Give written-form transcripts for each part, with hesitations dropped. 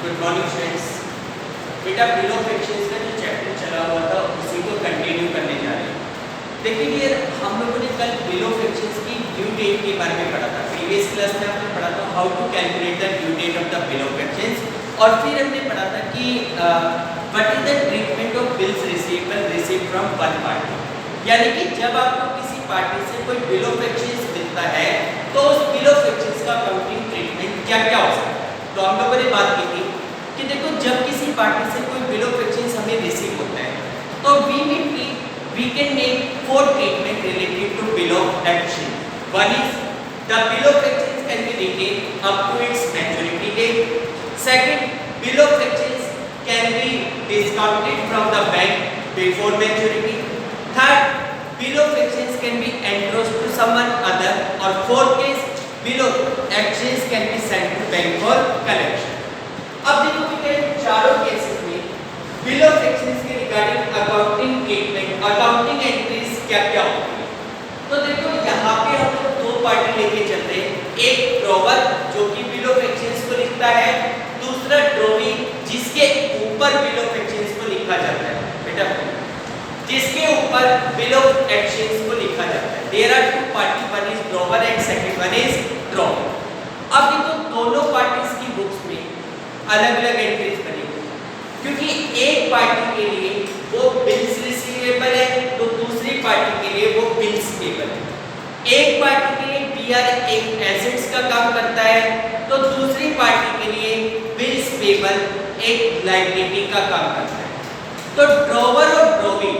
Good morning students. बेटा bill of exchange का जो चैप्टर चला हुआ था उसी को कंटिन्यू करने जा रहे हैं। देखिए हम लोगों ने कल बिल ऑफ एक्सचेंज की ड्यू डेट के बारे में पढ़ा था। प्रीवियस क्लास में हमने पढ़ा था how to calculate the due date of the bill of exchange और फिर हमने पढ़ा था कि what is the treatment of bills received from one party. यानी कि जब आपको किसी पार्टी से कोई बिल ऑफ एक्सचेंज मिलता है तो उस बिल ऑफ एक्सचेंज का अकाउंटिंग ट्रीटमेंट क्या क्या हो सकता है। तो हम लोगों ने बात की थी कि देखो जब किसी पार्टी से कोई बिल ऑफ एक्सचेंज हमें रिसीव होता है तो we can make four treatment related to bill of exchange. One is the bill of exchange can be retained up to its maturity date. Second, bill of exchange can be discounted from the bank before maturity. Third, bill of exchange can be entrusted to someone other. Or fourth case, bill of exchange can be sent to bank for collection. अब देखो कि चारों cases में bill of exchange के regarding accounting treatment accounting entries क्या क्या होती है। तो देखो यहाँ पे हम लोग दो पार्टी लेके चल रहे हैं। एक ड्रॉवर जो कि बिल ऑफ एक्सचेंज को लिखता है, दूसरा ड्रॉवी जिसके ऊपर बिल ऑफ एक्सचेंज को लिखा जाता है। बेटा जिसके ऊपर बिल ऑफ एक्सचेंज को लिखा जाता है। There are two party, one is drawer and second one is drawer. अब देखो दोनों पार्टीज की बुक्स में अलग अलग एंट्रीज बनी क्योंकि एक पार्टी के लिए वो बिल्स रिसीवेबल है तो दूसरी पार्टी के लिए वो बिल्स पेबल है। एक पार्टी के लिए बीआर एक एसेट्स का काम करता है तो दूसरी पार्टी के लिए बिल्स पेबल एक लायबिलिटी का काम करता है। तो ड्रॉवर और ड्रॉवी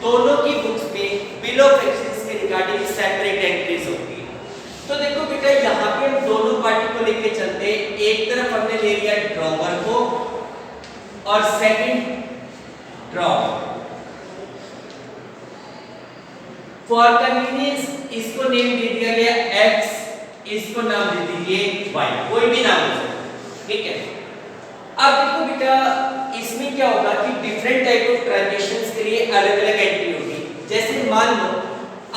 दोनों की बुक्स में बिल ऑफ एक्सचेंज के रिगार्डिंग सेपरेट एंट्रीज होती है। तो देखो बेटा यहाँ पे हम दोनों पार्टी को लेके चलते हैं। एक तरफ हमने ले लिया ड्रॉवर को और सेकंड ड्रॉवर। फॉर कन्वीनियंस इसको नेम दे दिया गया x, इसको नाम दे दीजिए y, कोई भी नाम हो सकता है, ठीक है। अब देखो बेटा इसमें क्या होगा कि डिफरेंट टाइप ऑफ ट्रांजैक्शंस के लिए अलग अलग एंट्री होगी। जैसे मान लो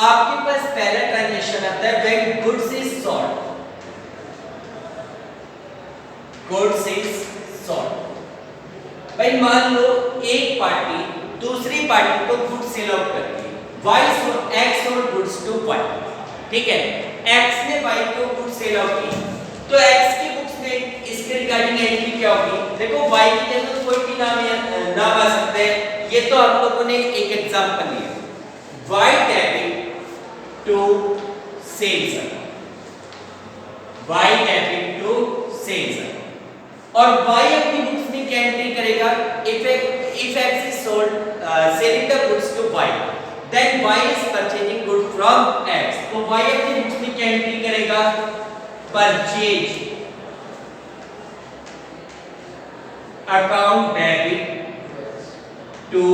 आपके पास पहला ट्रांजैक्शन आता है when goods is sold, goods is sold. भाई मान लो एक पार्टी दूसरी पार्टी को गुड्स सेल आउट करती है, x और गुड्स टू y, ठीक है। x ने y को गुड्स सेल आउट की तो x की बुक्स में इसके रिगार्डिंग एंट्री क्या होगी। देखो y की जगह कोई भी नाम आ सकता है। ये तो आप लोगों ने एक एग्जांपल लिया, y debit to sales account, y debit to sales account. और y अपनी बुक्स में क्या एंट्री करेगा, if x is sold selling the goods to y then y is purchasing good from x, तो y अपनी books में क्या entry करेगा, purchase account debit to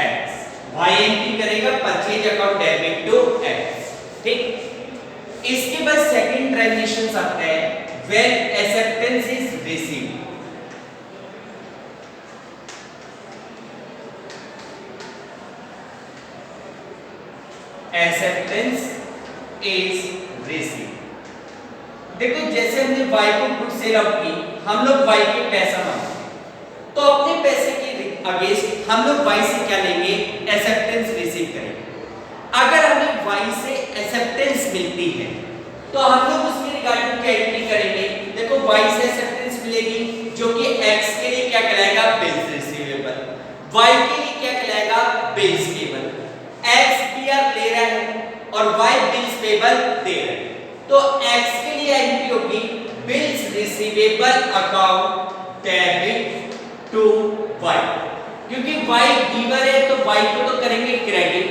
x, y entry करेगा purchase account debit to x, ठीक। इसके बाद second transaction आता है when acceptance is received। acceptance is received। देखो जैसे हमने y को गुड सेल आउट की, हम लोग y के पैसा मांगते हैं तो अपने पैसे के अगेंस्ट हम लोग y से क्या लेंगे, एक्सेप्टेंस रिसीव करेंगे। अगर हमें y से एक्सेप्टेंस मिलती है तो हम लोग उसके रिगार्डिंग क्या एंट्री करेंगे। देखो y से एक्सेप्टेंस मिलेगी जो कि x के लिए क्या कहलाएगा, बिल्स रिसीवेबल, y के लिए क्या कहलाएगा, बिल्स पेबल। x बीआर ले रहा है और y बिल्स पेबल दे रहा है तो x के लिए एंट्री होगी bills receivable account debit to y, क्योंकि y गिवर है तो y को तो करेंगे क्रेडिट,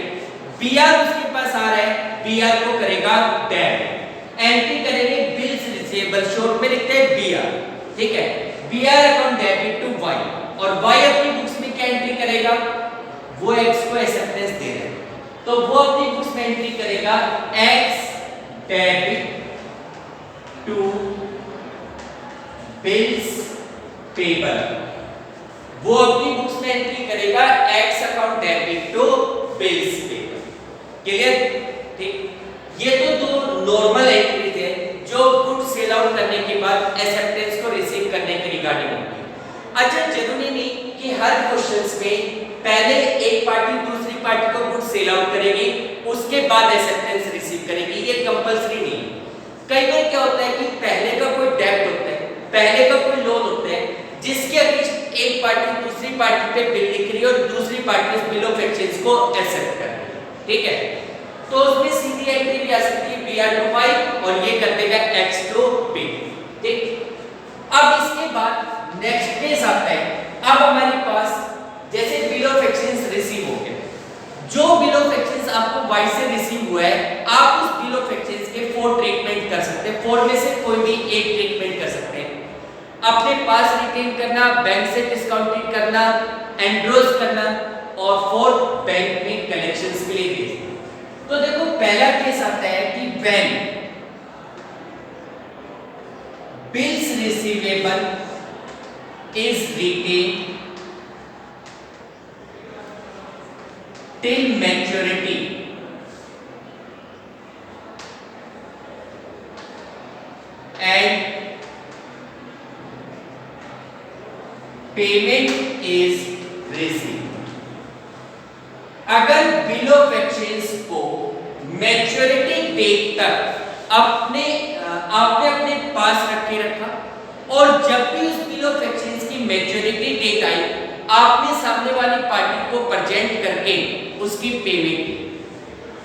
बीआर उसके पास आ रहा है बीआर को करेगा डेबिट। एंट्री करेंगे बिल्स रिसीवेबल, शॉर्ट में लिखते हैं बीआर, ठीक है, BR account debit to y। और y अपनी बुक्स में क्या एंट्री करेगा, वो x को एक्सेप्टेंस दे रहा है तो वो अपनी बुक्स में एंट्री करेगा x debit to bills payable, वो अपनी बुक्स में एंट्री करेगा x account debit to bills payable. Clear, ठीक। ये तो दो नॉर्मल एंट्रीज है जो गुड सेल आउट करने के बाद एक्सेप्टेंस को रिसीव करने के रिगार्डिंग होगी। अच्छा, जरूरी नहीं कि हर क्वेश्चंस में पहले एक पार्टी दूसरी पार्टी को गुड सेल आउट करेगी, उसके बाद एक्सेप्टेंस रिसीव करेगी, ये कंपलसरी नहीं है। कई बार क्या होता है कि पहले का कोई डेब्ट होता है, पहले का कोई लोन होता है, जिसके अगेंस्ट एक पार्टी दूसरी पार्टी पे बिल लिख रही है और दूसरी पार्टी उस बिल ऑफ एक्सचेंज को एक्सेप्ट कर रही है, ठीक है। तो उसमें सीधी एंट्री भी आ सकती है BR टू Y और ये कर देगा X टू B, ठीक। अब इसके बाद नेक्स्ट केस आता है। अब हमारे पास जैसे बिल ऑफ एक्सचेंज रिसीव हो गया, जो बिल ऑफ एक्सचेंज आपको Y से रिसीव हुआ है, आप उस बिल ऑफ एक्सचेंज के 4 ट्रीटमेंट कर सकते हैं, 4 में से कोई भी एक ट्रीटमेंट कर सकते हैं। अपने पास रिटेन करना, बैंक से डिस्काउंटेड करना, एंड्रोज करना और 4 बैंक में कलेक्शंस के लिए भेजना। तो देखो पहला केस आता है कि when bills receivable is retained till maturity and payment is received। अगर बिल ऑफ एक्सचेंज को मैच्योरिटी डेट तक आपने अपने पास रखा और जब भी उस बिल ऑफ एक्सचेंज की मैच्योरिटी डेट आई, आपने सामने वाली पार्टी को प्रेजेंट करके उसकी पेमेंट की।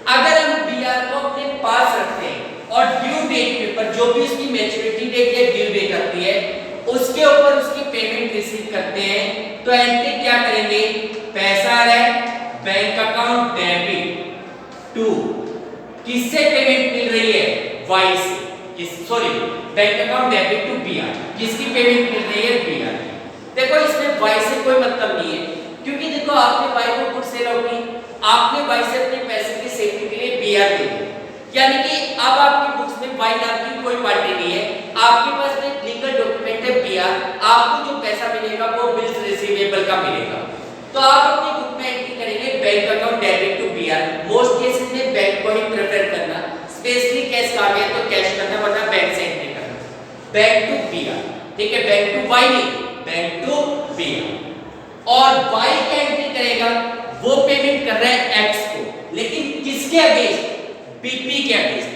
अगर हम BR को अपने पास रखते हैं और ड्यू डेट के ऊपर जो भी उसकी मैच्योरिटी डेट या ड्यू डेट आती है उसके ऊपर उसकी पेमेंट रिसीव करते हैं, तो एंट्री क्या करेंगे, पैसा है बैंक अकाउंट डेबिट टू, किससे पेमेंट मिल रही है, Y से, bank account debit to BR, किसकी पेमेंट मिल रही है, BR। देखो इसमें Y से कोई मतलब नहीं है, क्योंकि देखो आपने Y को गुड सेल आउट की, आपने Y से अपने पैसे की सेफ्टी के लिए BR दे दी, यानी कि अब आपकी बुक्स में Y नाम की कोई पार्टी नहीं है, आपके पास में लीगल डॉक्यूमेंट है BR, आपको जो पैसा मिलेगा वो बिल्स रिसीवेबल का मिलेगा। तो आप अपनी बुक में एंट्री करेंगे bank account debit to BR। Most cases में बैंक को ही प्रेफर करना, स्पेशली कैश आ गया तो कैश करना, वरना बैंक से एंट्री करना, बैंक टू BR, ठीक है, बैंक टू Y नहीं, बैंक टू BR। और Y क्या एंट्री करेगा, वो पेमेंट कर रहा है X को, लेकिन किसके अगेंस्ट, BP के अगेंस्ट।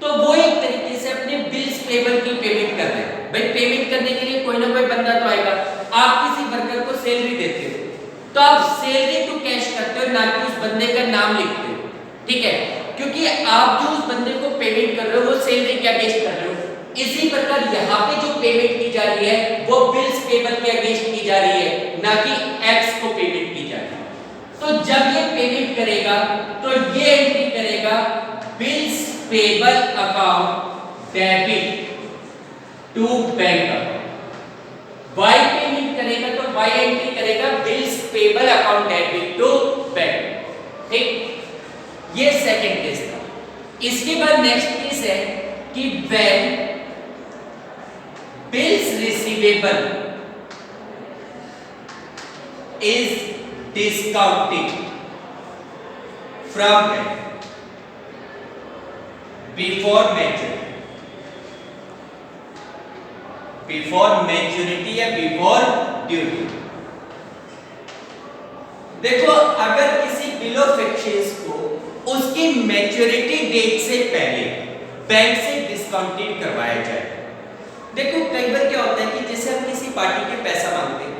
तो वो एक तरीके से अपने बिल्स पेबल की पेमेंट कर रहे हैं। भाई पेमेंट करने के लिए कोई ना कोई बंदा तो आएगा, आप किसी वर्कर को सैलरी देते हो तो आप सैलरी टू कैश करते हो, ना कि उस बंदे का नाम लिखते हो, ठीक है, क्योंकि आप जो उस बंदे को पेमेंट कर रहे हो वो सैलरी के अगेंस्ट कर रहे हो। इसी प्रकार यहाँ पे जो पेमेंट की जा रही है वो बिल्स पेबल के अगेंस्ट की जा रही है, ना कि X को पेमेंट की जा रही है। तो जब ये पेमेंट करेगा तो ये एंट्री करेगा bills payable account debit to bank account. Y payment करेगा तो Y एंट्री करेगा bills payable account debit to bank, ठीक। ये सेकंड केस था। इसके बाद नेक्स्ट केस है कि when bills receivable is discounted from bank before maturity या बिफोर ड्यू। देखो अगर किसी बिल ऑफ एक्सचेंज को उसकी मैच्योरिटी डेट से पहले बैंक से डिस्काउंटेड करवाया जाए। देखो कई बार क्या होता है कि जैसे हम किसी पार्टी के पैसा मांगते हैं,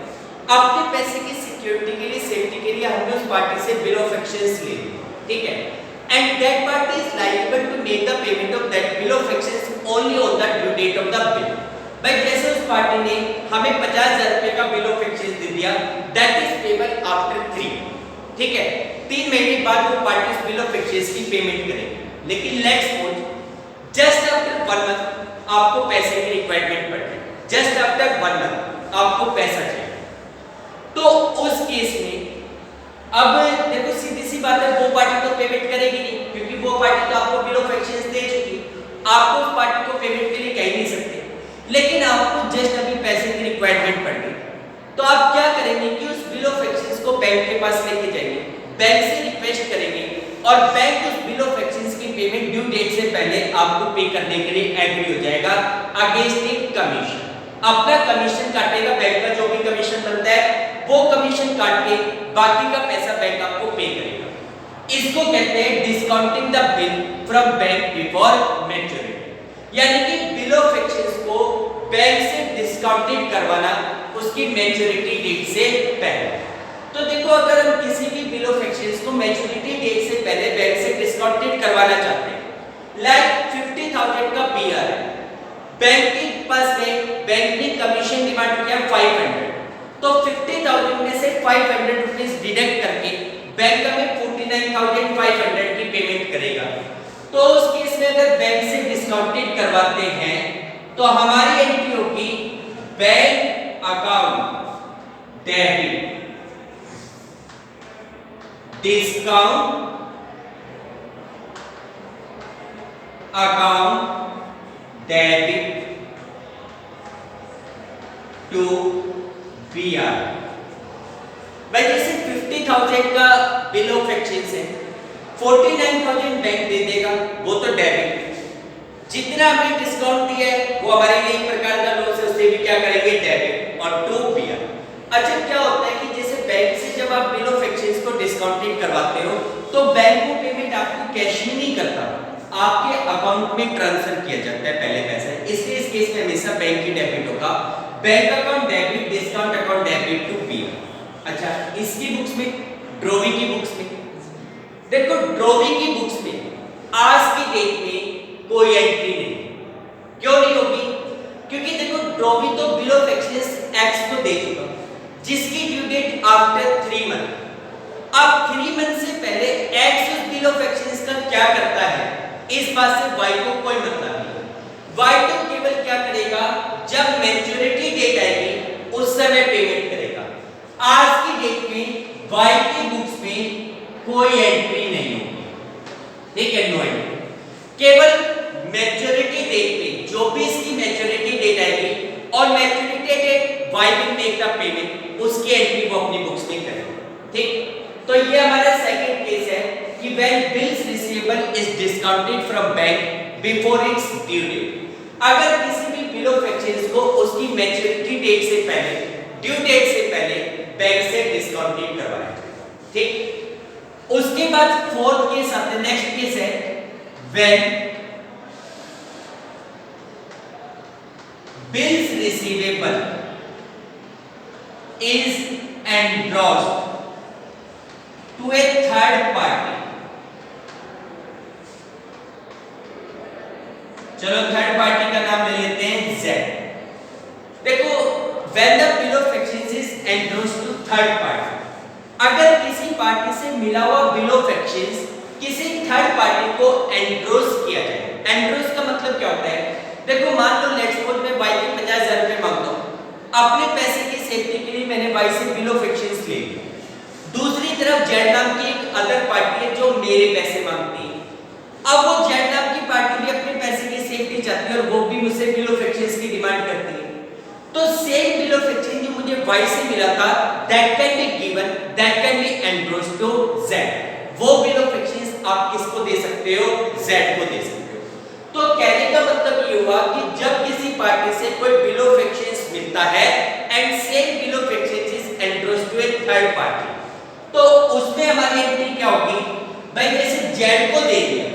अपने पैसे की सिक्योरिटी के लिए, सेफ्टी के लिए हमने उस पार्टी से बिल ऑफ एक्सचेंज ले ली, ठीक है, and that party is liable to make the payment of that bill of exchange only on the due date of the bill. भाई जैसे उस पार्टी ने हमें 50,000 रुपए का बिल ऑफ एक्सचेंज दे दिया, दैट इज पेबल आफ्टर 3, ठीक है, 3 महीने बाद वो पार्टी उस बिल ऑफ एक्सचेंज की पेमेंट करेगी। लेकिन let's suppose just after 1 month आपको पैसे की रिक्वायरमेंट पड़ गई, जस्ट आफ्टर 1 मंथ आपको पैसा चाहिए, तो उस केस में अब देखो सीधी सी बात है, वो पार्टी तो पेमेंट करेगी नहीं, क्योंकि वो पार्टी तो आपको बिल ऑफ एक्सचेंज दे चुकी, आपको उस पार्टी को पेमेंट के लिए कह नहीं सकते। लेकिन आपको जस्ट अभी पैसे की रिक्वायरमेंट पड़ गई, तो आप क्या करेंगे कि उस बिल ऑफ एक्सचेंज को बैंक के पास लेके जाएंगे, बैंक से रिक्वेस्ट करेंगे और बैंक उस बिल ऑफ एक्सचेंज की पेमेंट ड्यू डेट से पहले आपको पे करने के लिए एग्री हो जाएगा अगेंस्ट ए कमीशन। अपना कमीशन काटेगा, बैंक का जो भी कमीशन काट के बाकी का पैसा बैंक आपको पे करेगा। इसको कहते हैं discounting the bill from bank before maturity, यानी कि बिल ऑफ एक्सचेंज को बैंक से डिस्काउंटेड करवाना उसकी मैच्योरिटी डेट से पहले। तो देखो, अगर हम किसी भी बिल ऑफ एक्सचेंज को मैच्योरिटी डेट से पहले बैंक से डिस्काउंटेड करवाना चाहते हैं, लाइक 50,000 का बीआर है, बैंक के पास में बैंक ने कमीशन डिमांड किया 500, तो 50,000 में से 500 रुपीस डिडक्ट करके बैंक हमें 49,500 की पेमेंट करेगा। तो उस केस में अगर बैंक से डिस्काउंटेड करवाते हैं तो हमारी एंट्री होगी bank account debit discount account debit to BR. भाई जैसे 50,000 का बिल ऑफ एक्सचेंज है, 49,000 बैंक दे देगा, वो तो डेबिट। जितना हमने डिस्काउंट दिया है वो हमारे लिए एक प्रकार का लॉस है, उससे भी क्या करेंगे, डेबिट और टू बीआर। अच्छा, क्या होता है कि जैसे बैंक से जब आप बिल ऑफ एक्सचेंज को डिस्काउंटेड करवाते हो तो बैंक को पेमेंट आपको कैश में नहीं करता, आपके अकाउंट में ट्रांसफर किया जाता है पहले पैसा, इसलिए इस केस में हमेशा बैंक की डेबिट होगा, bank account debit discount account debit to BR. अच्छा, इसकी बुक्स में, ड्रोवी की बुक्स में देखो, ड्रोवी की बुक्स में आज की डेट में कोई एंट्री नहीं। क्यों नहीं होगी? क्योंकि देखो, ड्रोवी तो बिल ऑफ एक्सचेंज एक्स को दे चुका जिसकी ड्यू डेट आफ्टर 3 मंथ। अब 3 मंथ से पहले एक्स उस बिल ऑफ एक्सचेंज का क्या करता है, इस बात से वाई को कोई मतलब नहीं। वाई तो केवल क्या करेगा, जब मैच्योरिटी डेट आएगी उस समय पेमेंट करेगा। आज की डेट में वाई की बुक्स में कोई एंट्री नहीं होगी, ठीक है, नो एंट्री। केवल मैच्योरिटी डेट पे जो भी इसकी मैच्योरिटी डेट आएगी और maturity that why will make the payment, उसकी एंट्री वो अपनी बुक्स में करेगा, ठीक। तो ये हमारा सेकंड केस है कि when bills receivable is discounted from bank before its due date. अगर किसी भी बिल ऑफ एक्सचेंज को उसकी मैच्योरिटी डेट से पहले, ड्यू डेट से पहले बैंक से डिस्काउंटेड करवाया, ठीक। उसके बाद फोर्थ केस आता है, नेक्स्ट केस है when bills receivable is endorsed to a third party। चलो थर्ड पार्टी का नाम ले लेते हैं Z। देखो, when the bill of exchange is endorsed to third party, अगर किसी पार्टी से मिला हुआ बिल ऑफ एक्सचेंज किसी थर्ड पार्टी को एंडोर्स किया जाए। एंडोर्स का मतलब क्या होता है, देखो मान लो लेट्स सपोज मैं वाई के 50,000 रुपए मांगता हूं, अपने पैसे की सेफ्टी के लिए मैंने वाई से बिल ऑफ एक्सचेंज ले लिया। दूसरी तरफ जेड नाम की एक अदर पार्टी है जो मेरे पैसे मांगती है। अब वो जेड नाम की पार्टी भी अपने पैसे की सेफ्टी चाहती है और वो भी मुझसे बिल ऑफ एक्सचेंज की डिमांड करती है। तो सेम बिल ऑफ एक्सचेंज जो मुझे वाई से मिला था, that can be given, that can be endorsed to Z. वो बिल ऑफ एक्सचेंज आप किसको दे सकते हो, जेड को दे सकते हो। तो कहने का मतलब ये हुआ कि जब किसी पार्टी से कोई बिल ऑफ एक्सचेंज मिलता है and same bill of exchange is endorsed to a third party, तो उसमें हमारी एंट्री क्या होगी, भाई जैसे जेड को दे दिया,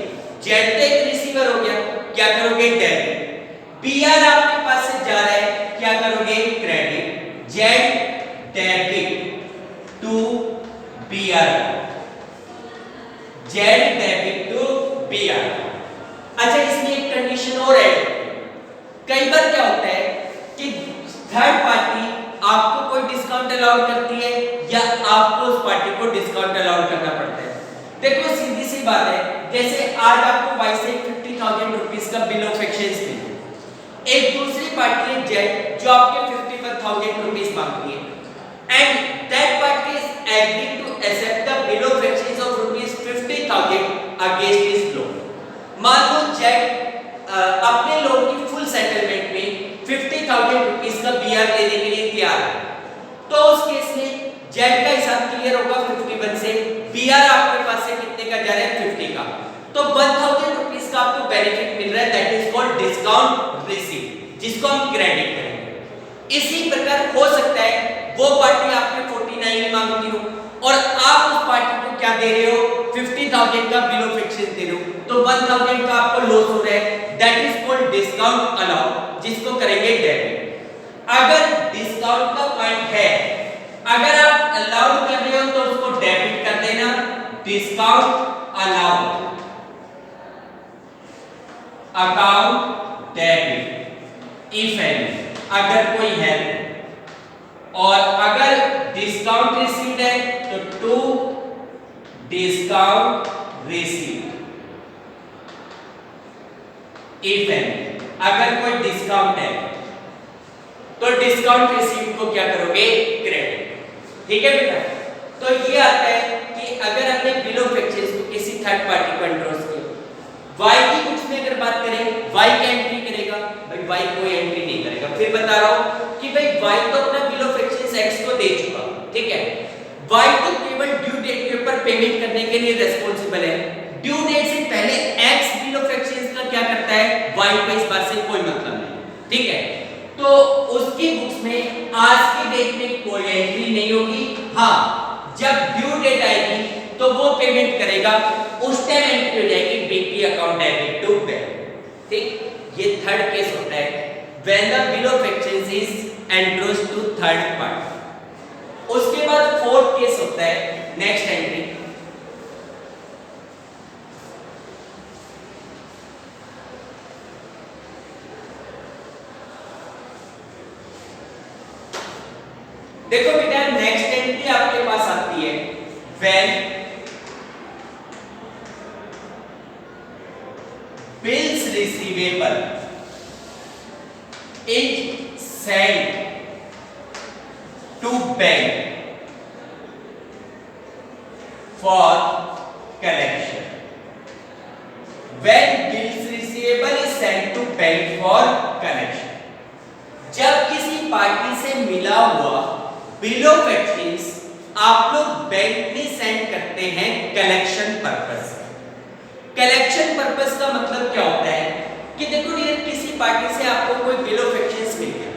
जेड तो एक रिसीवर हो गया, क्या करोगे, डेबिट। बीआर आपके पास से जा रहा है, क्या करोगे, credit. Z debit to BR, Z debit to BR. अच्छा, इसमें एक कंडीशन और है। कई बार क्या होता है कि थर्ड पार्टी आपको कोई डिस्काउंट अलाउ करती है या आपको उस पार्टी को डिस्काउंट अलाउ करना पड़ता है। देखो सीधी सी बात है, जैसे आज आपको वाई से 50,000 रुपीस का बिल ऑफ एक्सचेंज मिला, एक दूसरी पार्टी है जेड जो आपके 51,000 रुपीस मांगती है and that party is agreed to accept the bill of exchange of rupees 50,000 against his loan. मान लो जेड अपने लोन की फुल सेटलमेंट में 50,000 रुपीस का बीआर लेने के लिए तैयार है, तो उस केस में जेड का हिसाब क्लियर होगा 51 से, बीआर आपके पास से कितने का जा रहा है, 50 का, तो 1,000 रुपीस का आपको बेनिफिट मिल रहा है, that is called discount receive, जिसको हम क्रेडिट करेंगे। इसी प्रकार हो सकता है वो पार्टी आपके 49 नहीं मांगती हो और आप उस पार्टी को क्या दे रहे हो, 50,000 का बिल ऑफ एक्सचेंज दे रहे हो, तो 1,000 का आपको लॉस हो रहा है, that is called discount allowed, जिसको करेंगे डेबिट। अगर डिस्काउंट का पॉइंट है, अगर आप अलाउड कर रहे हो तो उसको डेबिट कर देना, discount allowed account debit if any, अगर कोई है, और अगर डिस्काउंट रिसीव्ड है तो to discount received if any, अगर कोई डिस्काउंट है तो डिस्काउंट रिसीव्ड को क्या करोगे, क्रेडिट। ठीक है बेटा, तो ये आता है कि अगर हमने बिल ऑफ एक्सचेंज को किसी थर्ड पार्टी को एंडोर्स किया, y की कुछ में अगर बात करें, y क्या एंट्री करेगा, भाई y कोई एंट्री नहीं करेगा। फिर बता रहा हूं कि भाई y तो अपना बिल ऑफ एक्सचेंज x को दे चुका, ठीक है, y तो केवल ड्यू डेट के ऊपर पेमेंट करने के लिए रिस्पांसिबल है, ड्यू डेट से पहले x बिल ऑफ एक्सचेंज का क्या करता है, y को इस बात से कोई मतलब नहीं, ठीक है, तो उसकी बुक्स में आज की डेट में कोई एंट्री नहीं होगी। हाँ, जब ड्यू डेट आएगी तो वो पेमेंट करेगा, उस टाइम एंट्री हो जाएगी BP account debit to bank. ठीक, ये थर्ड केस होता है when the bill of exchange is endorsed to third party. उसके बाद फोर्थ केस होता है नेक्स्ट एंट्री, देखो बेटा नेक्स्ट एंट्री आपके पास आती है when bills receivable is sent to bank for collection. When bills receivable is sent to bank for collection, जब किसी पार्टी से मिला हुआ बिल ऑफ एक्सचेंज आप लोग बैंक में सेंड करते हैं कलेक्शन पर्पस। कलेक्शन पर्पस का मतलब क्या होता है कि देखो डियर, किसी पार्टी से आपको कोई बिल ऑफ एक्सचेंज मिल गया,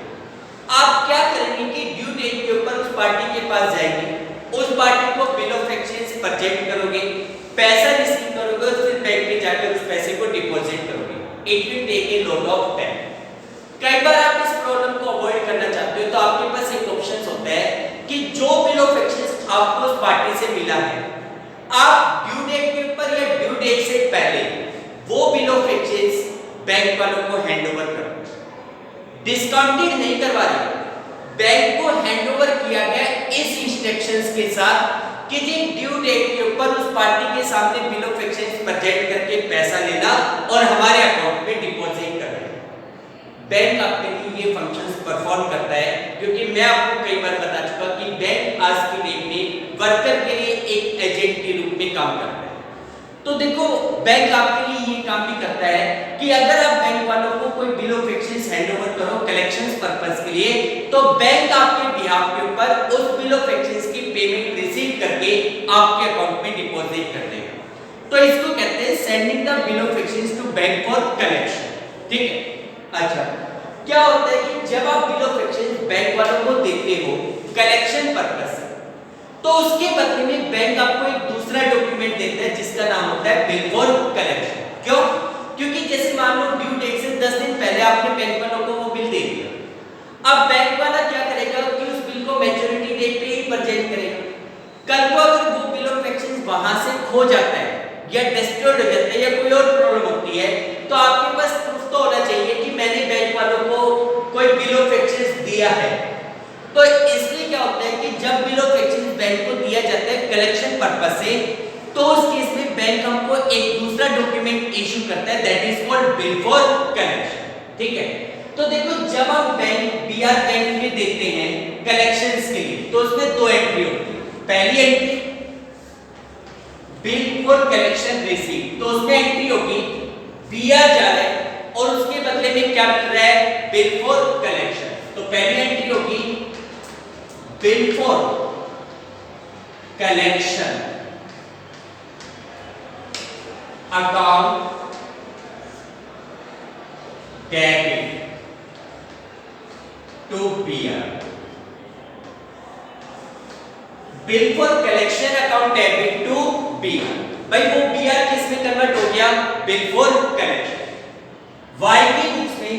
आप क्या करेंगे कि ड्यू डेट के ऊपर उस पार्टी के पास जाएंगे, उस पार्टी को बिल ऑफ एक्सचेंज प्रेजेंट करोगे, पैसा रिसीव करोगे, फिर बैंक में जाकर उस पैसे को डिपॉजिट करोगे। It will take a lot of time. कई बार आप इस प्रॉब्लम को अवॉइड करना चाहते हो तो आपके पास एक ऑप्शन होता है कि जो बिल ऑफ एक्सचेंज आपको उस पार्टी से मिला है, आप ड्यू डेट के ऊपर या ड्यू डेट से पहले वो बिल ऑफ एक्सचेंज बैंक वालों को हैंडओवर कर दो। डिस्काउंटेड नहीं करवा रहे, बैंक को हैंडओवर किया गया इस इंस्ट्रक्शंस के साथ कि जी ड्यू डेट के ऊपर उस पार्टी के सामने बिल ऑफ एक्सचेंज प्रेजेंट करके पैसा लेना और हमारे अकाउंट में डिपॉजिट करना। बैंक आपके लिए ये फंक्शंस परफॉर्म करता है, क्योंकि मैं आपको कई बार बता चुका कि बैंक आज की डेट में वर्कर के लिए एक एजेंट के रूप में काम करता है। तो देखो बैंक आपके लिए ये काम भी करता है कि अगर आप बैंक वालों को कोई बिल ऑफ एक्सचेंज हैंडओवर करो कलेक्शंस पर्पस के लिए, तो बैंक आपके बिहाफ के ऊपर उस बिल ऑफ एक्सचेंज की पेमेंट रिसीव करके आपके अकाउंट में डिपॉजिट कर देगा। तो इसको कहते हैं sending the bill of exchange to bank for collection. ठीक है, अच्छा क्या होता है कि जब आप बिल ऑफ एक्सचेंज बैंक वालों को देते हो कलेक्शन पर्पस से, तो उसके बदले में बैंक आपको एक दूसरा डॉक्यूमेंट देता है जिसका नाम होता है बिल फॉर कलेक्शन। क्यों? क्योंकि जैसे मान लो ड्यू डेट से 10 दिन पहले आपने बैंक वालों को वो बिल दे दिया, अब बैंक वाला क्या करेगा कि उस बिल को मैच्योरिटी डेट पे ही प्रेजेंट करेगा। कल को अगर वो बिल ऑफ एक्सचेंज वहां से खो जाता है या डिस्ट्रॉयड हो जाता है या कोई और प्रॉब्लम होती है, तो आपके पास प्रूफ तो होना चाहिए कि मैंने बैंक वालों को कोई बिल ऑफ एक्सचेंज दिया है। तो इसलिए क्या होता है कि जब बिल ऑफ एक्सचेंज बैंक को दिया जाता है कलेक्शन पर्पस से, तो उस केस में बैंक हमको एक दूसरा डॉक्यूमेंट इशू करता है, that is called bill for collection. ठीक है, तो देखो जब हम बैंक बीआर बैंक में देते हैं कलेक्शंस के लिए, तो उसमें दो एंट्री होती है। पहली entry bill for collection receive, तो उसमें एंट्री होगी बीआर जा रहा है और उसके बदले में क्या मिल रहा है, बिल फॉर कलेक्शन। तो पहली एंट्री होगी bill for collection account debit to BR. Bill for collection account debit to B, भाई वो बी आर किस में कन्वर्ट हो गया, बिल फॉर कलेक्शन। वाई की बुक्स में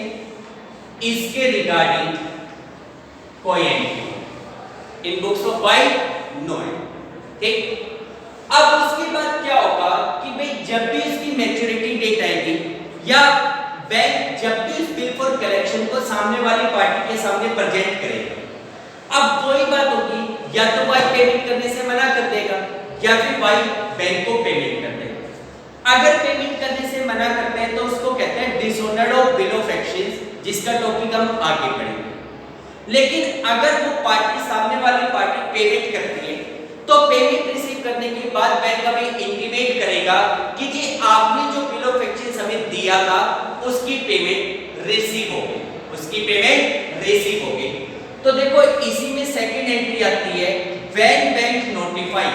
इसके रिगार्डिंग कोई entry, in books of Y no है, ठीक। अब उसके बाद क्या होगा कि भाई जब भी इसकी मैच्योरिटी डेट आएगी या बैंक जब भी इस बिल फॉर कलेक्शन को सामने वाली पार्टी के सामने प्रेजेंट करेगा, अब वही बात होगी, या तो वाई पेमेंट करने से मना कर देगा या फिर वाई बैंक को पेमेंट कर देगा। अगर पेमेंट करने से मना करते हैं तो उसको कहते हैं dishonour of bill of exchange, जिसका टॉपिक हम आगे पढ़ेंगे। लेकिन अगर वो पार्टी सामने वाली पार्टी पेमेंट करती है तो पेमेंट रिसीव करने के बाद बैंक हमें इंटीमेट करेगा कि जी आपने जो बिल ऑफ एक्सचेंज हमें दिया था उसकी पेमेंट रिसीव हो गई, उसकी पेमेंट रिसीव हो गई। तो देखो इसी में सेकंड एंट्री आती है, when bank notify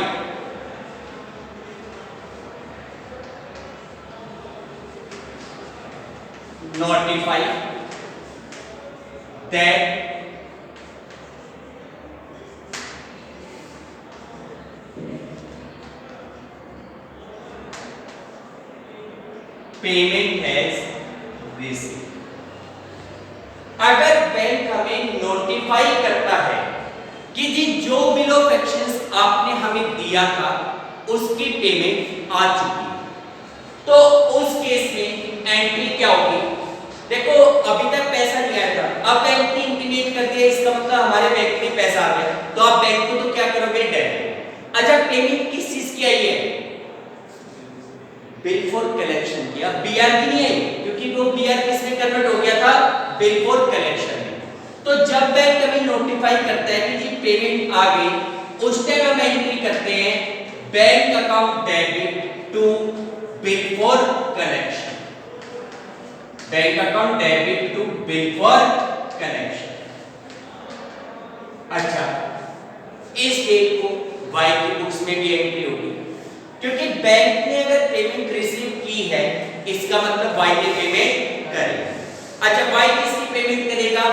that payment has received. अगर बैंक हमें नोटिफाई करता है कि जी जो बिल ऑफ एक्सचेंज आपने हमें दिया था उसकी पेमेंट आ चुकी है, तो उस केस में एंट्री क्या होगी, देखो अभी तक पैसा नहीं आया था, अब बैंक ने इंटीमेट कर दिया, इसका मतलब हमारे बैंक में पैसा आ गया, तो आप बैंक को तो क्या करोगे, डेबिट। अच्छा पेमेंट किस चीज की आई है, बिल फॉर कलेक्शन की, अब बीआर की नहीं आई क्योंकि वो बीआर किस में कन्वर्ट हो गया था, बिल फॉर कलेक्शन में। तो जब बैंक हमें नोटिफाई करता है कि जी पेमेंट आ गई, उस टाइम हम एंट्री करते हैं bank account debit to bill for collection, bank account debit to bill for collection. अच्छा इस डेट को वाई की बुक्स में भी एंट्री होगी, क्योंकि बैंक ने अगर पेमेंट रिसीव की है इसका मतलब वाई ने पेमेंट करेगा। अच्छा वाई किसकी पेमेंट करेगा,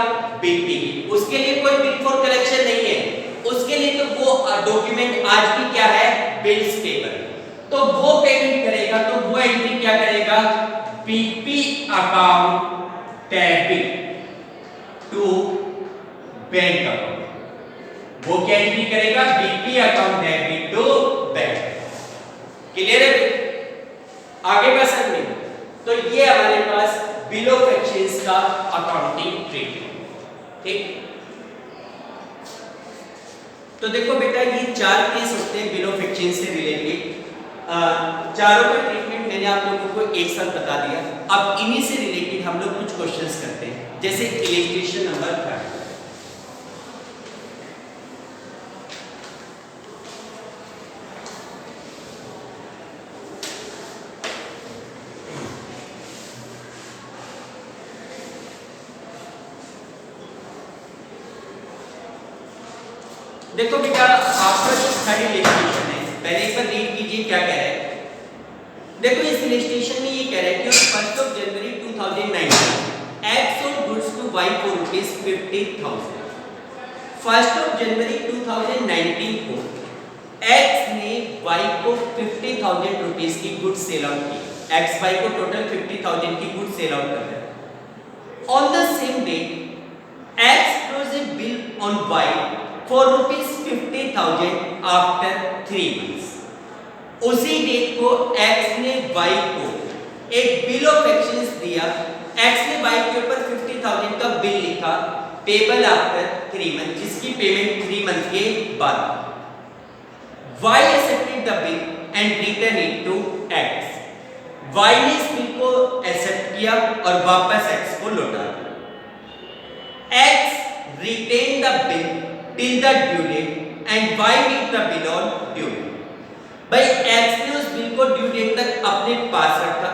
बीपी की, उसके लिए कोई बिल फॉर कलेक्शन नहीं है, उसके लिए तो वो डॉक्यूमेंट आज भी क्या है, बिल्स पेपर, तो वो पेमेंट करेगा, तो वो एंट्री क्या करेगा, BP account debit to bank account, वो क्या एंट्री करेगा, BP account debit to bank. Clear है, आगे का समझ में। तो ये हमारे पास बिल ऑफ एक्सचेंज का अकाउंटिंग ट्रीटमेंट, ठीक। तो देखो बेटा ये चार केस होते हैं बिल ऑफ एक्सचेंज से रिलेटेड, चारों का ट्रीटमेंट मैंने आप लोगों को एक साथ बता दिया। अब इन्हीं से रिलेटेड हम लोग कुछ क्वेश्चंस करते हैं, जैसे इलस्ट्रेशन नंबर 3। देखो बेटा आपका जो थर्ड इलस्ट्रेशन है, पहले एक बार रीड कीजिए क्या कह रहा है। देखो इस इलस्ट्रेशन में ये कह रहा है कि 1 जनवरी 2019 X sold goods to Y for ₹50,000। 1 जनवरी 2019 को एक्स ने वाई को ₹50,000 की गुड्स सेल आउट की, एक्स वाई को टोटल 50,000 की गुड्स सेल आउट कर दिया। On the same date X close a bill on Y for ₹50,000 after 3 months। उसी डेट को X ने Y को एक बिल ऑफ एक्सचेंज दिया, X ने Y के ऊपर 50,000 का बिल लिखा, पेबल आफ्टर 3 मंथ, जिसकी पेमेंट 3 मंथ के बाद। Y accepted the bill and returned it to X। Y ने इस बिल को एक्सेप्ट किया और वापस X को लौटा दिया। X retained the bill till the due date and Y need the bill on due date। भाई X ने उस बिल को ड्यू डेट तक अपने पास रखा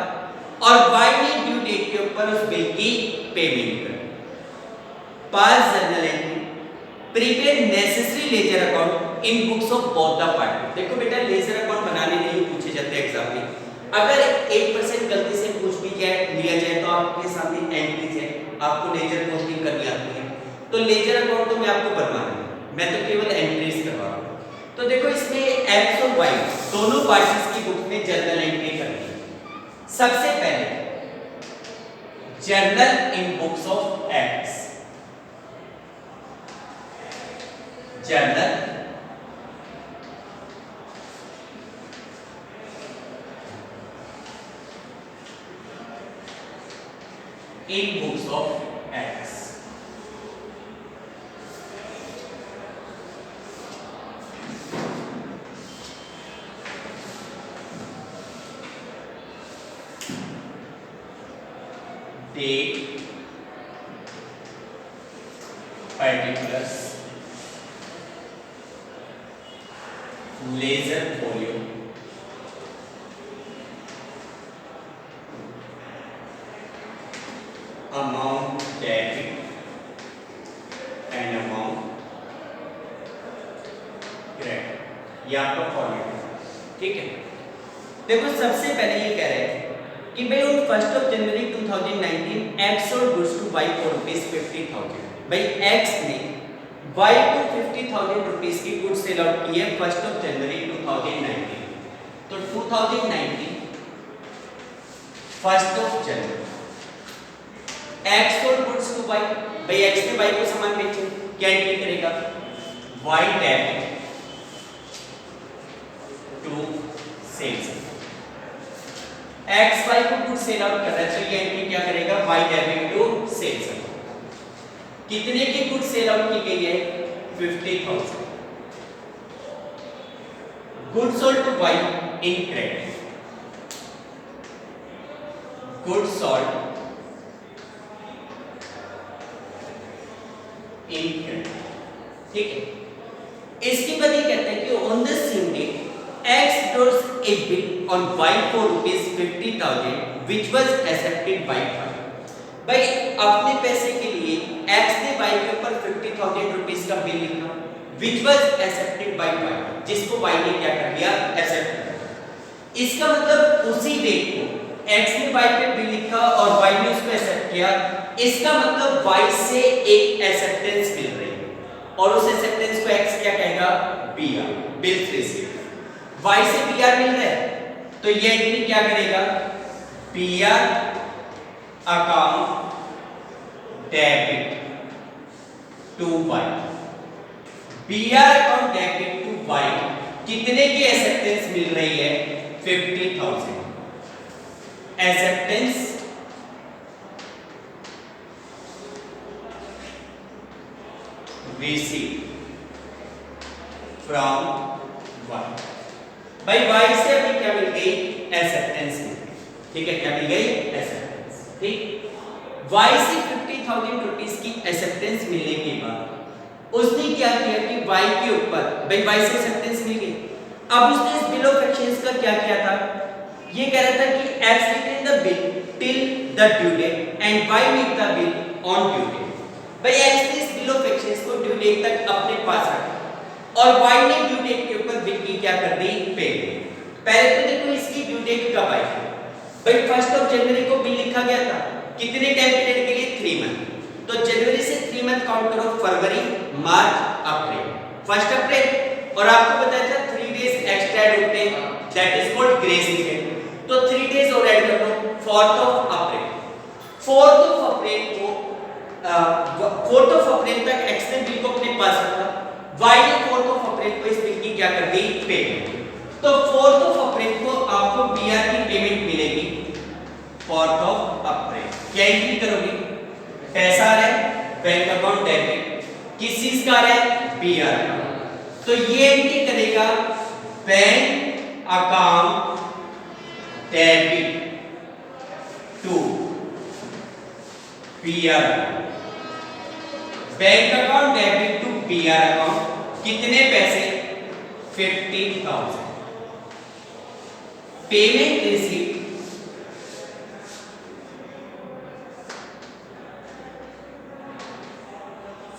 और Y ने ड्यू डेट के ऊपर उस बिल की पेमेंट कर। पास journal entry, prepare necessary ledger account in books of both the party. देखो बेटा लेजर अकाउंट बनाने नहीं पूछे जाते एग्जाम में, अगर 1% गलती से पूछ भी लिया जाए तो आपके सामने एंट्रीज है, आपको लेजर पोस्टिंग करनी आती है, तो लेजर अकाउंट तो मैं आपको बनवाना है, मैं तो केवल एंट्रीज करवा रहा हूँ। तो देखो एक्स और वाई दोनों पार्टीज की बुक में जर्नल एंट्री करनी है। सबसे पहले journal in books of x, journal in books of x. Date, particulars, laser volume, amount debit and amount credit, ये आपका फॉर्मेट है। ठीक है, देखो सबसे पहले ये कह रहे थे कि भाई on 1 January 2019 X sold goods to Y for ₹50,000। भाई एक्स ने वाई को 50,000 रुपीस की गुड्स सेल आउट की है 1 जनवरी 2019। तो 2019 1 January X sold goods to Y, भाई एक्स ने वाई को सामान बेचे, क्या एंट्री करेगा? Y debit to sales. X Y को गुड्स सेल आउट कर रहा है, तो ये एंट्री क्या करेगा? Y debit to sales. कितने की गुड्स सेल आउट की गई है? 50,000। Goods sold to Y in credit, goods sold in credit. ठीक है, इसके बाद ये कहते हैं कि on the same day X draws a bill on Y for ₹50,000 which was accepted by Y। भाई अपने पैसे के लिए X ने Y के ऊपर 50,000 रुपीस का बिल लिखा which was accepted by Y, जिसको Y ने क्या कर दिया? एक्सेप्ट कर दिया। इसका मतलब उसी डेट को X ने Y पे बिल लिखा और Y ने उसको एक्सेप्ट किया, इसका मतलब Y से एक एक्सेप्टेंस मिल रही है और उस एक्सेप्टेंस को X क्या कहेगा? BR, bill received. Y से PR मिल रहा है, तो ये एंट्री क्या करेगा? PR account debit to Y। PR account debit to Y कितने की एक्सेप्टेंस मिल रही है? 50,000। Acceptance receive from Y। भाई Y से अभी क्या मिल गई? एक्सेप्टेंस मिल गई। ठीक है, क्या मिल गई? एक्सेप्टेंस। ठीक, Y से 50,000 रुपीस की एक्सेप्टेंस मिलने के बाद उसने क्या किया कि Y के ऊपर, भाई Y से एक्सेप्टेंस मिल गई, अब उसने इस बिल ऑफ एक्सचेंज का क्या किया था? ये कह रहा था कि X retain the bill till the due date and Y make the bill on due date। भाई X ने इस बिल ऑफ एक्सचेंज को ड्यू डेट तक अपने पास रखा और Y ने ड्यू डेट के ऊपर बिल की क्या कर दी? पे। पहले तो देखो इसकी ड्यू डेट कब आई? भाई 1 जनवरी को बिल लिखा गया था, कितने टाइम पीरियड के लिए? 3 मंथ। तो जनवरी से 3 मंथ काउंट करो, फरवरी, मार्च, अप्रैल। 1 अप्रैल, और आपको बताया था 3 डेज एक्स्ट्रा ऐड होते हैं, that is called grace period. तो 3 डेज और ऐड कर लो, 4 अप्रैल। 4 अप्रैल को 4 अप्रैल तक एक्स ने बिल को अपने पास रखा, Y ने 4 अप्रैल को इस बिल की क्या कर दी? पेमेंट। तो 4 अप्रैल को आपको BR की पेमेंट मिलेगी। 4 अप्रैल क्या एंट्री करोगे? पैसा आ रहा है बैंक अकाउंट डेबिट, किस चीज का आ रहा है? BR का। तो ये एंट्री करेगा bank account debit to BR। Bank account debit to BR account, कितने पैसे? 50,000। Payment received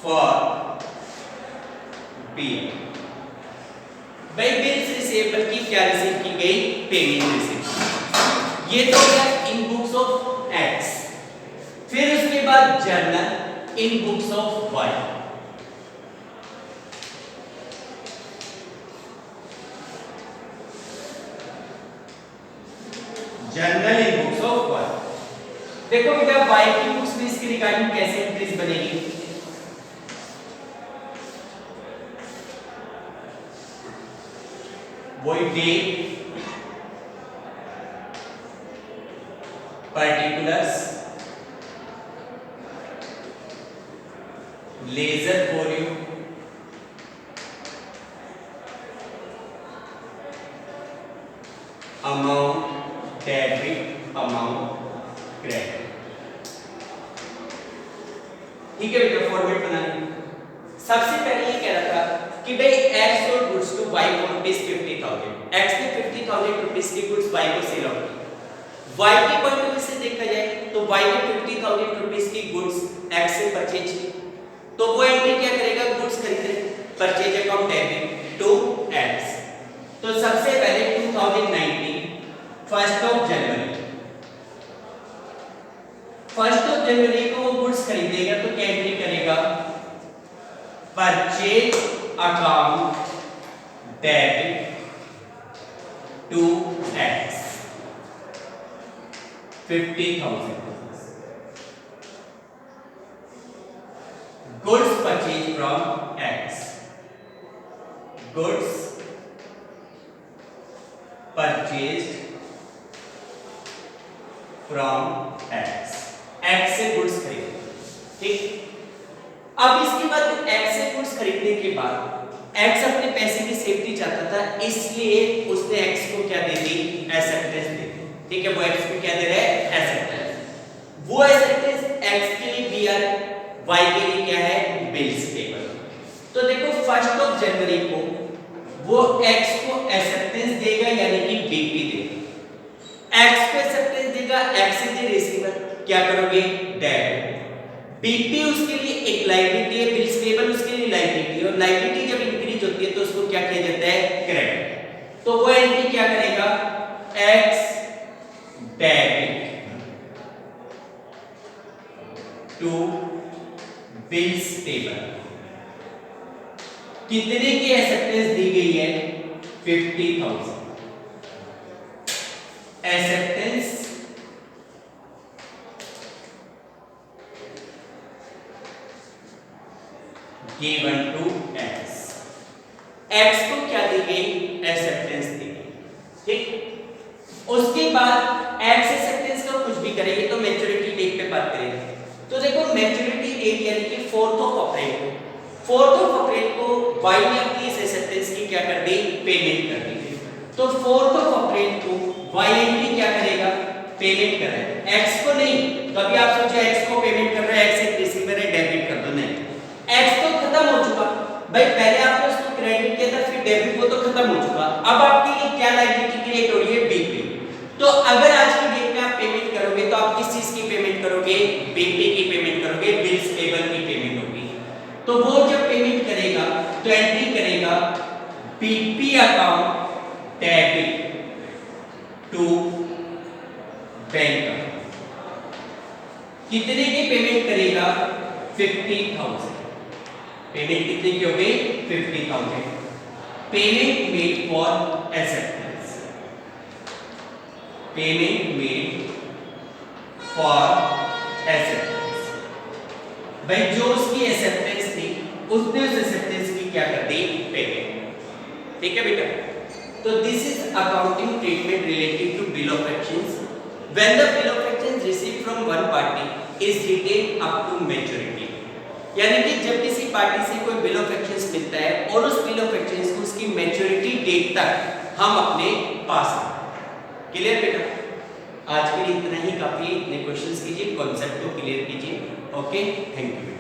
for BR। भाई बिल्स रिसीवेबल की क्या रिसीव की गई? Payment receive. ये तो क्या? In books of X। फिर उसके बाद journal in books of Y। General in books of work. देखो बेटा y की बुक्स में इसके रिगार्डिंग कैसे एंट्रीज बनेगी, वही date, particulars, laser for you, amount debit, amount credit। ठीक है बेटा, फॉर्मेट बनाने। सबसे पहले ये कह रहा था कि भाई x sold goods to y for rupees 50,000, x ने 50,000 रुपीस की गुड्स y को सेल आउट की। y के पॉइंट ऑफ व्यू से देखा जाए तो y ने 50,000 रुपीस की गुड्स x से परचेज की, तो वो एंट्री क्या करेगा, गुड्स खरीदे, purchase account debit to x। तो सबसे पहले 2019 1st ऑफ जनवरी को वो गुड्स खरीदेगा, तो क्या एंट्री करेगा, purchase account debit to x 50,000, goods purchased from x, goods purchased from x, x से गुड्स खरीदे। ठीक, अब इसके बाद x से गुड्स खरीदने के बाद x अपने पैसे की सेफ्टी चाहता था, इसलिए उसने x को क्या दे दी, एक्सेप्टेंस दे दी। ठीक है, वो x को क्या दे रहा है, एक्सेप्टेंस। वो एक्सेप्टेंस x के लिए बी आर, y के लिए क्या है, बिल्स पेबल। तो देखो 1st ऑफ जनवरी को वो x को एक्सेप्टेंस देगा, यानी कि बीपी देगा। x को एक्सेप्टेंस देगा, x इज द रिसीवर, क्या करोगे, डेबिट। बीपी उसके लिए एक लायबिलिटी है, बिल्स पेबल उसके लिए लायबिलिटी है, और लायबिलिटी जब इंक्रीज होती है तो उसको क्या किया जाता है, क्रेडिट। तो वो एंट्री क्या करेगा, x debit to bills payable. कितने की एक्सेप्टेंस दी गई है, 50,000 acceptance given to x, x को क्या दी गई, एक्सेप्टेंस दी गई। ठीक, उसके बाद x एक्सेप्टेंस का कुछ भी करेंगे तो मैच्योरिटी डेट पे बात करेंगे। तो देखो मैच्योरिटी डेट यानी कि 4th ऑफ अप्रैल को y ने अपनी इस एक्सेप्टेंस की क्या कर दी, पेमेंट कर दी। तो 4th ऑफ अप्रैल को y एंट्री क्या करेगा, पेमेंट कर रहा है, x को नहीं। तो अभी आप सोचे x को पेमेंट कर रहा है, x एक रिसीवर है, डेबिट कर दो, नहीं, x तो खत्म हो चुका भाई, पहले आपने उसको क्रेडिट किया था, फिर डेबिट, वो तो खत्म हो चुका। अब आपके लिए क्या लायबिलिटी क्रिएट हो रही है, बीपी। तो अगर आज की डेट में आप पेमेंट करोगे तो आप किस चीज की पेमेंट करोगे, बीपी की पेमेंट करोगे, बिल्स पेबल की पेमेंट होगी। तो वो जब पेमेंट करेगा तो एंट्री करेगा BP account debit to bank. कितने की पेमेंट करेगा, 50,000। पेमेंट कितने की हो गई, 50,000। Payment made for acceptance, payment made for acceptance. भाई जो उसकी एक्सेप्टेंस थी उसने उस एक्सेप्टेंस की क्या कर दी, पेमेंट। ठीक है बेटा, तो this is accounting treatment related to bill of exchange when the bill of exchange received from one party is retain up to maturity. यानी कि जब किसी पार्टी से कोई बिल ऑफ एक्सचेंज मिलता है और उस बिल ऑफ एक्सचेंज को उसकी मैच्योरिटी डेट तक हम अपने पास रखें। क्लियर बेटा, आज के लिए इतना ही काफी। अपने क्वेश्चंस कीजिए, कॉन्सेप्ट को क्लियर कीजिए। Okay, thank you.